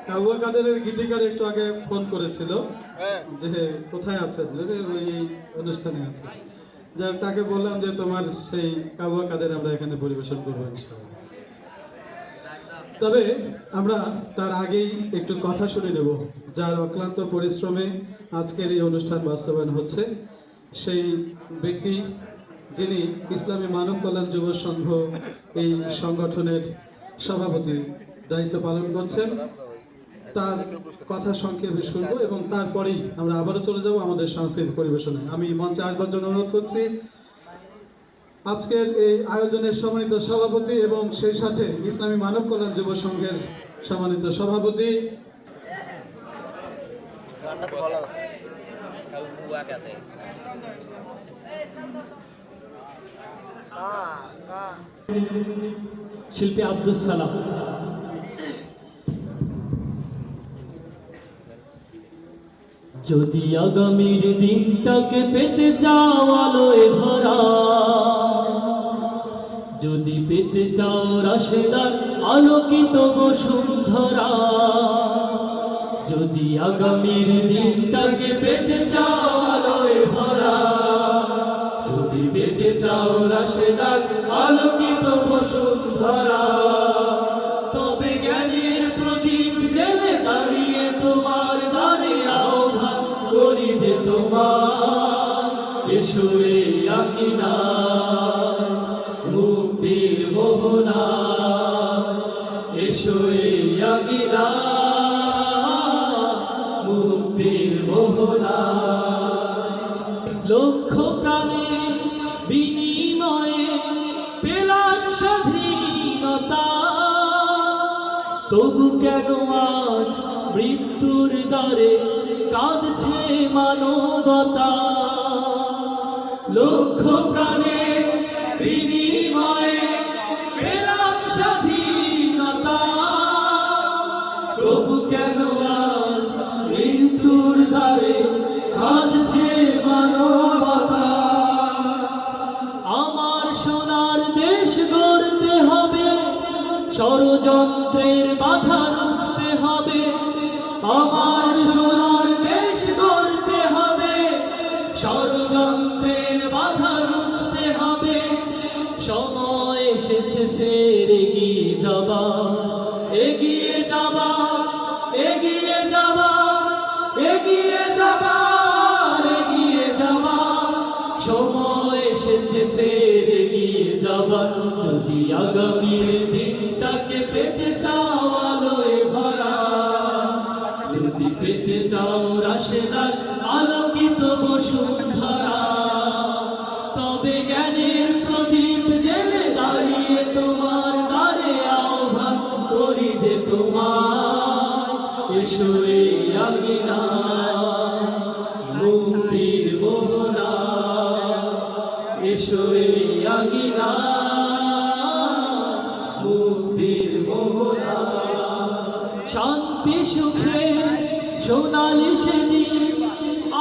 কাবুয়া কাদেরের গীতিকার একটু আগে ফোন করেছিল যে কোথায় আছেন, ওই অনুষ্ঠানে আছে। যাক, তাকে বললাম যে তোমার সেই কাবুয়া কাদের আমরা এখানে পরিবেশন করবো ইনশাআল্লাহ। তবে আমরা তার আগেই একটু কথা শুনে নেব, যার অক্লান্ত পরিশ্রমে আজকের এই অনুষ্ঠান বাস্তবায়ন হচ্ছে, সেই ব্যক্তি যিনি ইসলামী মানব কল্যাণ যুব সংঘ এই সংগঠনের সভাপতির দায়িত্ব পালন করছেন। তার কথা সংক্ষেপে শুনবো এবং তারপরেই আমরা আবারও চলে যাব আমাদের সাংস্কৃতিক পরিবেশনায়। আমি মঞ্চে আসবার জন্য অনুরোধ করছি আজকের এই আয়োজনের সম্মানিত সভাপতি এবং সেই সাথে ইসলামী মানব কল্যাণ যুব সংঘের সম্মানিত সভাপতি শিল্পী আব্দুল সালাম। যদি আগামীর দিনটাকে পেতে চাও আলোয় ভরা, যদি পেতে চাও রাশেদার আলোকিত বসুন্ধরা, যদি আগামীর দিনটাকে পেতে চাও আলোয় ভরা, যদি পেতে চাও রাশেদার আলোকিত বসুন্ধরা, তবে জ্ঞানের প্রদীপ জেলে দাঁড়িয়ে তোমার দ্বারে আহ্বান করি যে তোমার এসো এই আঙিনা মুক্তির মোহনা, এসো এই আঙিনা মুক্তির মোহনা। লক্ষ প্রাণের বিনিময়ে পেলাম স্বাধীনতা, তবু কেন আজ মৃত্যুর দ্বারে কাঁদছে মানবতা। লক্ষ প্রাণের বিনিময়ে পেলাম স্বাধীনতা, তবু কেন আজ মৃত্যুর দ্বারে কাঁদছে মানবতা। আমার সোনার দেশ গড়তে হবে, ষড়যন্ত্রের বাধা রুখতে হবে। আমার সোনার দেশ গড়তে হবে, ষড়যন্ত্রের বাধা রুখতে হবে। সময় এসেছে ফের এগিয়ে যাবা, এগিয়ে যাবা, এগিয়ে যাবা, এগিয়ে যাবা, এগিয়ে যাবা। সময় এসেছে ফের এগিয়ে যাবা, যদি আগামীর দিনটাকে পেতে চাও আলোয় ভরা, যদি পেতে চাও রাশেদার আলোকিত বসুন্ধরা, তবে জ্ঞানের প্রদীপ জেলে দাঁড়িয়ে তোমার দ্বারে আহ্বান করি যে তোমার এসো এই আঙিনা মুক্তির মোহনা, এসো এই আঙিনা মুক্তির মোহনা। শান্তি সুখে সোনালি সেদিন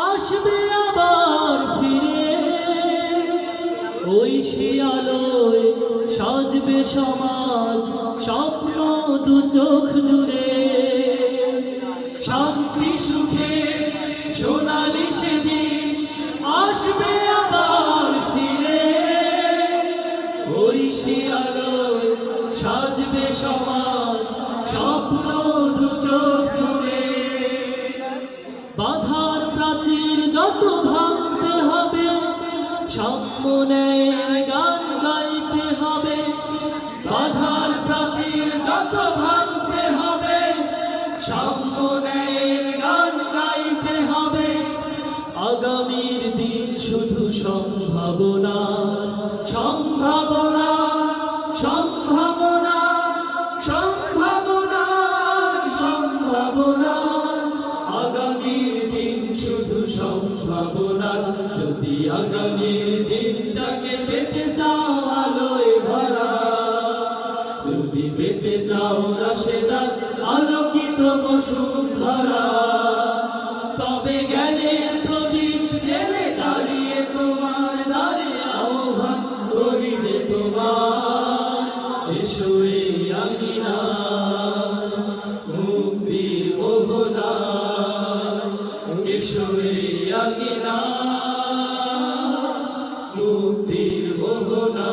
আসবে আবার ফিরে, ওই শিয়ালোয় সাজবে সমাজ স্বপ্ন দু চোখ জুড়ে। শান্তি সুখে সোনালি সেদিন আসবে আবার ফিরে, ওই শিয়ালোয় সাজবে সমাজ স্বপ্ন দু চোখ জুড়ে। বাধার প্রাচীর যত ভাঙতে হবে, সাম্যের গান গাইতে হবে। বাধার প্রাচীর যত ভাঙতে হবে, সাম্যের গান গাইতে হবে। আগামীর দিন শুধু সম্ভাবনা, সম্ভাবনা, সম্ভাবনা, সম্ভাবনা, সম্ভাবনা। আগামীর দিন শুধু সম্ভাবনা, যদি আগামীর দিনটাকে পেতে চাও আলোয় ভরা, যদি পেতে চাও রাশেদার আলোকিত বসুন্ধরা, তবে জ্ঞানের প্রদীপ জেলে দাঁড়িয়ে তোমার দ্বারে আহ্বান করি যে তোমার এসো এই আঙিনা এসো এই আঙিনা মুক্তির মোহনা।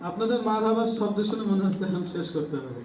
আপনাদের মারহাবার শব্দ শুনে মনে হচ্ছে এখন শেষ করতে হবে।